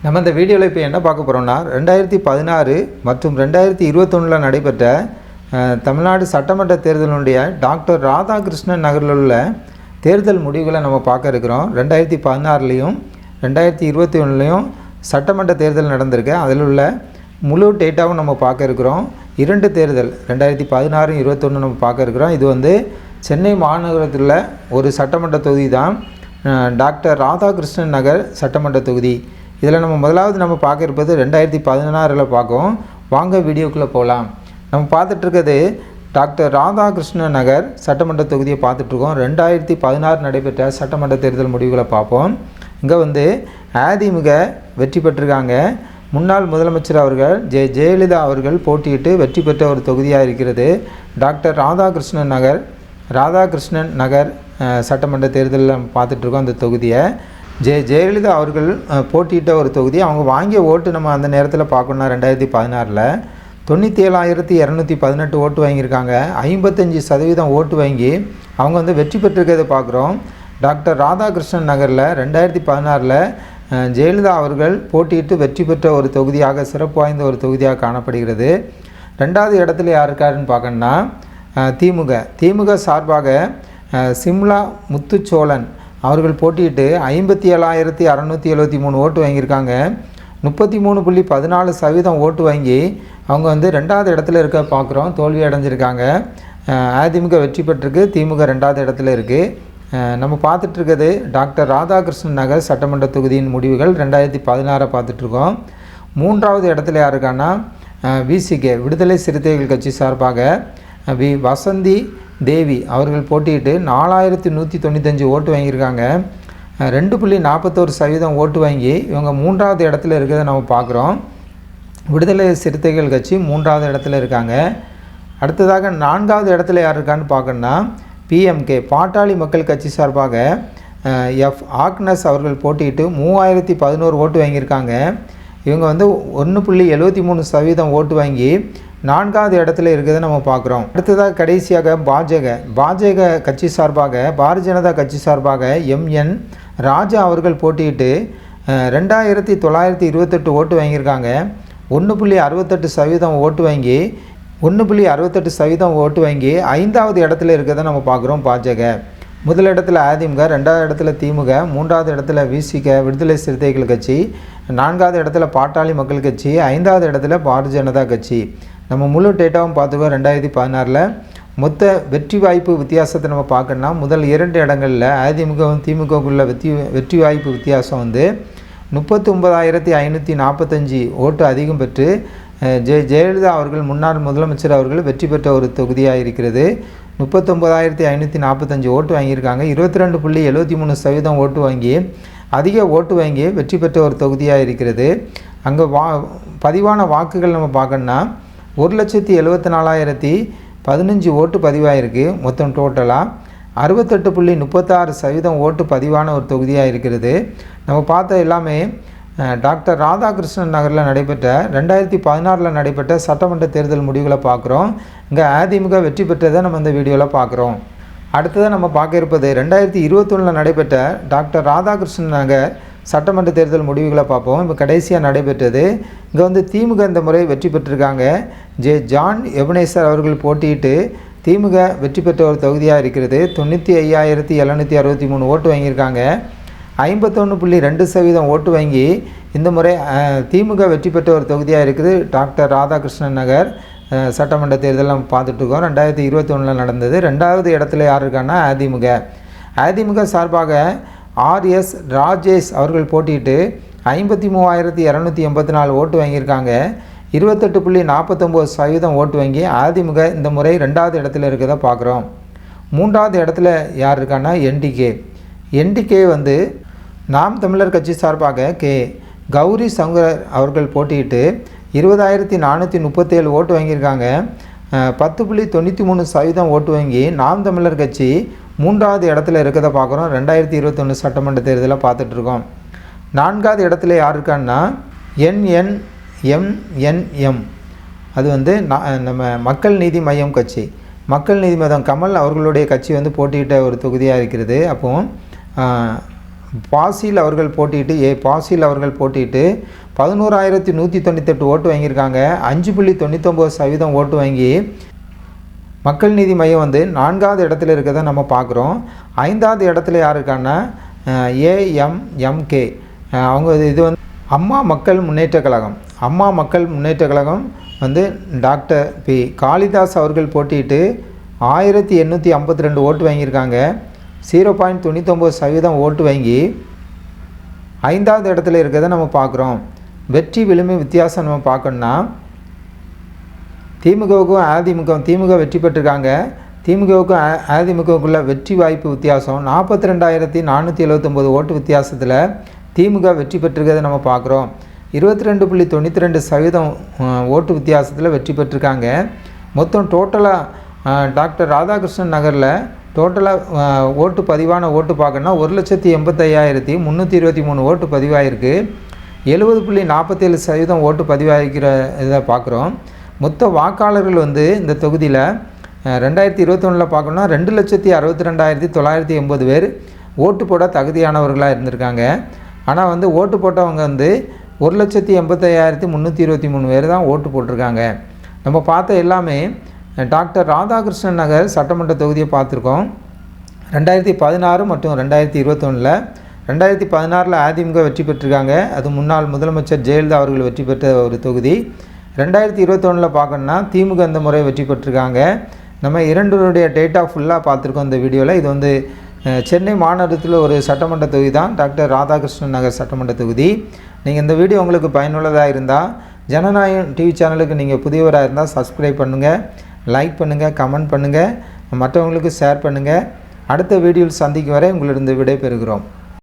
நம்ம இந்த வீடியோவில் இப்போ என்ன பார்க்க போகிறோம்னா 2016 மற்றும் 2021 நடைபெற்ற தமிழ்நாடு சட்டமன்ற தேர்தலுடைய டாக்டர் ராதாகிருஷ்ணன் நகரில் உள்ள தேர்தல் முடிவுகளை நம்ம பார்க்க இருக்கிறோம். 2016லையும் 2021லையும் சட்டமன்ற தேர்தல் நடந்திருக்கு. அதில் உள்ள முழு டேட்டாவும் நம்ம பார்க்க இருக்கிறோம். 2 தேர்தல் 2016 21 நம்ம பார்க்க இருக்கிறோம். இது வந்து சென்னை மாநகரத்தில் ஒரு சட்டமன்ற தொகுதி தான், டாக்டர் ராதாகிருஷ்ணன் நகர் சட்டமன்ற தொகுதி. இதில் நம்ம முதலாவது நம்ம பார்க்க இருப்பது 2016 பார்க்கும். வாங்க வீடியோக்குள்ளே போகலாம். நம்ம பார்த்துட்ருக்கிறது டாக்டர் ராதாகிருஷ்ணன் நகர் சட்டமன்ற தொகுதியை பார்த்துட்ருக்கோம். 2016 நடைபெற்ற சட்டமன்ற தேர்தல் முடிவுகளை பார்ப்போம். இங்கே வந்து அதிமுக வெற்றி பெற்றிருக்காங்க. முன்னாள் முதலமைச்சர் அவர்கள் ஜெயலலிதா அவர்கள் போட்டியிட்டு வெற்றி பெற்ற ஒரு தொகுதியாக இருக்கிறது டாக்டர் ராதாகிருஷ்ணன் நகர் சட்டமன்ற தேர்தலில் பார்த்துட்ருக்கோம். அந்த தொகுதியை ஜெயலலிதா அவர்கள் போட்டியிட்ட ஒரு தொகுதி. அவங்க வாங்கிய ஓட்டு நம்ம அந்த நேரத்தில் பார்க்கணுன்னா 2016 97,218 ஓட்டு வாங்கியிருக்காங்க. 55% ஓட்டு வாங்கி அவங்க வந்து வெற்றி பெற்றிருக்கிறத பார்க்குறோம். டாக்டர் ராதாகிருஷ்ணன் நகரில் 2016 ஜெயலலிதா அவர்கள் போட்டியிட்டு வெற்றி பெற்ற ஒரு தொகுதியாக, சிறப்பு வாய்ந்த ஒரு தொகுதியாக காணப்படுகிறது. 2வது இடத்துல யார் இருக்காருன்னு பார்க்கணுன்னா திமுக சார்பாக சிம்லா முத்துச்சோழன் அவர்கள் போட்டியிட்டு 57,673 ஓட்டு வாங்கியிருக்காங்க. 33.14% ஓட்டு வாங்கி அவங்க வந்து 2வது இடத்துல இருக்க பார்க்குறோம். தோல்வி அடைஞ்சிருக்காங்க. அதிமுக வெற்றி பெற்றிருக்கு, திமுக 2வது இடத்துல இருக்குது. நம்ம பார்த்துட்ருக்கிறது டாக்டர் ராதாகிருஷ்ணன் நகர் சட்டமன்ற தொகுதியின் முடிவுகள் 2016 பார்த்துட்ருக்கோம். 3வது இடத்துல யார் இருக்கான்னா விசிகே விடுதலை சிறுத்தைகள் கட்சி சார்பாக வசந்தி தேவி அவர்கள் போட்டியிட்டு 4,195 ஓட்டு வாங்கியிருக்காங்க. 2.41% ஓட்டு வாங்கி இவங்க 3வது இடத்துல இருக்கிறத நம்ம பார்க்குறோம். விடுதலை சிறுத்தைகள் கட்சி 3வது இடத்துல இருக்காங்க. அடுத்ததாக 4வது இடத்துல யார் இருக்கான்னு பார்க்கணுன்னா PMK பாட்டாளி மக்கள் கட்சி சார்பாக ஆக்னஸ் அவர்கள் போட்டியிட்டு 3,011 ஓட்டு வாங்கியிருக்காங்க. இவங்க வந்து 1.73% ஓட்டு வாங்கி 4வது இடத்துல இருக்கிறத நம்ம பார்க்குறோம். அடுத்ததாக கடைசியாக பாஜக கட்சி சார்பாக, பாரதிய ஜனதா கட்சி சார்பாக MN ராஜா அவர்கள் போட்டியிட்டு 2,928 ஓட்டு வாங்கியிருக்காங்க. 1.68% ஓட்டு வாங்கி 1.68% ஓட்டு வாங்கி 5வது இடத்துல இருக்கிறத நம்ம பார்க்குறோம். பாஜக முதல் இடத்துல அதிமுக, 2வது இடத்துல திமுக, 3வது இடத்துல விசிக விடுதலை சிறுத்தைகள் கட்சி, 4வது இடத்துல பாட்டாளி மக்கள் கட்சி, 5வது இடத்துல பாரதிய ஜனதா கட்சி. நம்ம முழு டேட்டாவும் பார்த்துக்கோ. 2016 மொத்த வெற்றி வாய்ப்பு வித்தியாசத்தை நம்ம பார்க்கணுன்னா முதல் 2 இடங்களில் அதிமுகவும் திமுகவுக்குள்ள வெற்றி வாய்ப்பு வித்தியாசம் வந்து 39,545 ஓட்டு அதிகம் பெற்று ஜெயலலிதா அவர்கள் முன்னாள் முதலமைச்சர் அவர்கள் வெற்றி பெற்ற ஒரு தொகுதியாக இருக்கிறது. 39,545 ஓட்டு வாங்கியிருக்காங்க. 22.73% ஓட்டு வாங்கி அதிக ஓட்டு வாங்கி வெற்றி பெற்ற ஒரு தொகுதியாக இருக்கிறது. அங்கே பதிவான வாக்குகள் நம்ம பார்க்கணுன்னா 1,74,015 ஓட்டு பதிவாயிருக்கு. மொத்தம் டோட்டலாக 68.36% ஓட்டு பதிவான ஒரு தொகுதியாக இருக்கிறது. நம்ம பார்த்த எல்லாமே டாக்டர் ராதாகிருஷ்ணன் நகரில் நடைபெற்ற 2016 நடைபெற்ற சட்டமன்ற தேர்தல் முடிவுகளை பார்க்குறோம். இங்கே அதிமுக வெற்றி பெற்றதை நம்ம இந்த வீடியோவில் பார்க்குறோம். அடுத்ததாக நம்ம பார்க்க இருப்பது 2021 நடைபெற்ற டாக்டர் ராதாகிருஷ்ணன் நகர் சட்டமன்ற தேர்தல் முடிவுகளை பார்ப்போம். இப்போ கடைசியாக நடைபெற்றது. இங்கே வந்து திமுக இந்த முறை வெற்றி பெற்றிருக்காங்க. ஜான் எபனேசர் அவர்கள் போட்டியிட்டு திமுக வெற்றி பெற்ற ஒரு தொகுதியாக இருக்கிறது. 95,763 ஓட்டு வாங்கியிருக்காங்க. 51.2% ஓட்டு வாங்கி இந்த முறை திமுக வெற்றி பெற்ற ஒரு தொகுதியாக இருக்குது. டாக்டர் ராதாகிருஷ்ணன் நகர் சட்டமன்ற தேர்தல் நம்ம பார்த்துட்ருக்கோம். 2021 நடந்தது. 2வது இடத்துல யார் இருக்கான்னா அதிமுக சார்பாக RS ராஜேஷ் அவர்கள் போட்டியிட்டு 53,284 ஓட்டு வாங்கியிருக்காங்க. 28.49% ஓட்டு வாங்கி அதிமுக இந்த முறை 2வது இடத்துல இருக்கிறத பார்க்குறோம். 3வது இடத்துல யார் இருக்கான்னா NDK வந்து நாம் தமிழர் கட்சி சார்பாக கௌரி சங்கர் அவர்கள் போட்டியிட்டு 20,437 ஓட்டு வாங்கியிருக்காங்க. 10.93% ஓட்டு வாங்கி நாம் தமிழர் கட்சி 3வது இடத்துல இருக்கிறத பார்க்குறோம். 2021 சட்டமன்ற தேர்தலில் பார்த்துட்ருக்கோம். 4வது இடத்துல யார் இருக்கான்னா NNMNM அது வந்து நம்ம மக்கள் நீதி மையம் கட்சி, மக்கள் நீதி மையம் கமல் அவர்களுடைய கட்சி வந்து போட்டியிட்ட ஒரு தொகுதியாக இருக்கிறது. அப்போது பாசில் அவர்கள் போட்டியிட்டு 11,198 ஓட்டு வாங்கியிருக்காங்க. 5.99% ஓட்டு வாங்கி மக்கள் நீதி மையம் வந்து 4வது இடத்துல இருக்கிறத நம்ம பார்க்குறோம். 5வது இடத்துல யார் இருக்காங்கன்னா AMMK அவங்க இது வந்து அம்மா மக்கள் முன்னேற்ற கழகம் வந்து டாக்டர் பி காளிதாஸ் அவர்கள் போட்டியிட்டு 1,852 ஓட்டு வாங்கியிருக்காங்க. 0.99% ஓட்டு வாங்கி 5வது இடத்துல இருக்கிறத நம்ம பார்க்குறோம். வெற்றி விளிம்பு வித்தியாசம் நம்ம பார்க்கணுன்னா திமுகவுக்கும் திமுக வெற்றி பெற்றிருக்காங்க. திமுகவுக்கும் அதிமுகவுக்குள்ள வெற்றி வாய்ப்பு வித்தியாசம் 42,479 ஓட்டு வித்தியாசத்தில் திமுக வெற்றி பெற்றிருக்கிறத நம்ம பார்க்குறோம். 22.92% ஓட்டு வித்தியாசத்தில் வெற்றி பெற்றிருக்காங்க. மொத்தம் டோட்டலாக டாக்டர் ராதாகிருஷ்ணன் நகரில் டோட்டலாக பதிவான ஓட்டு பார்க்கணுன்னா 1,85,323 ஓட்டு பதிவாகிருக்கு. 70.47% ஓட்டு பதிவாகிக்கிற இதை பார்க்குறோம். மொத்த வாக்காளர்கள் வந்து இந்த தொகுதியில் 2021 பார்க்கணுன்னா 2,62,980 பேர் ஓட்டு போட தகுதியானவர்களாக இருந்திருக்காங்க. ஆனால் வந்து ஓட்டு போட்டவங்க வந்து 1,85,323 பேர் தான் ஓட்டு போட்டிருக்காங்க. நம்ம பார்த்த எல்லாமே டாக்டர் ராதாகிருஷ்ணன் நகர் சட்டமன்ற தொகுதியை பார்த்துருக்கோம். 2016 மற்றும் 2021 2016 அதிமுக வெற்றி பெற்றிருக்காங்க. அது முன்னாள் முதலமைச்சர் ஜெயலலிதா அவர்கள் வெற்றி பெற்ற ஒரு தொகுதி. 2021 பார்க்கணுன்னா திமுக இந்த முறை வெற்றி பெற்றிருக்காங்க. நம்ம இரண்டுடைய டேட்டா ஃபுல்லாக பார்த்துருக்கோம் இந்த வீடியோவில். இது வந்து சென்னை மாநகரத்தில் ஒரு சட்டமன்ற தொகுதி தான் டாக்டர் ராதாகிருஷ்ணன் நகர் சட்டமன்ற தொகுதி. நீங்கள் இந்த வீடியோ உங்களுக்கு பயனுள்ளதாக இருந்தால் ஜனநாயகம் டிவி சேனலுக்கு நீங்கள் புதியவராக இருந்தால் சப்ஸ்கிரைப் பண்ணுங்கள், லைக் பண்ணுங்கள், கமெண்ட் பண்ணுங்கள், மற்றவங்களுக்கு ஷேர் பண்ணுங்கள். அடுத்த வீடியோவில் சந்திக்கும் வரை உங்களிடம் விடை பெறுகிறோம்.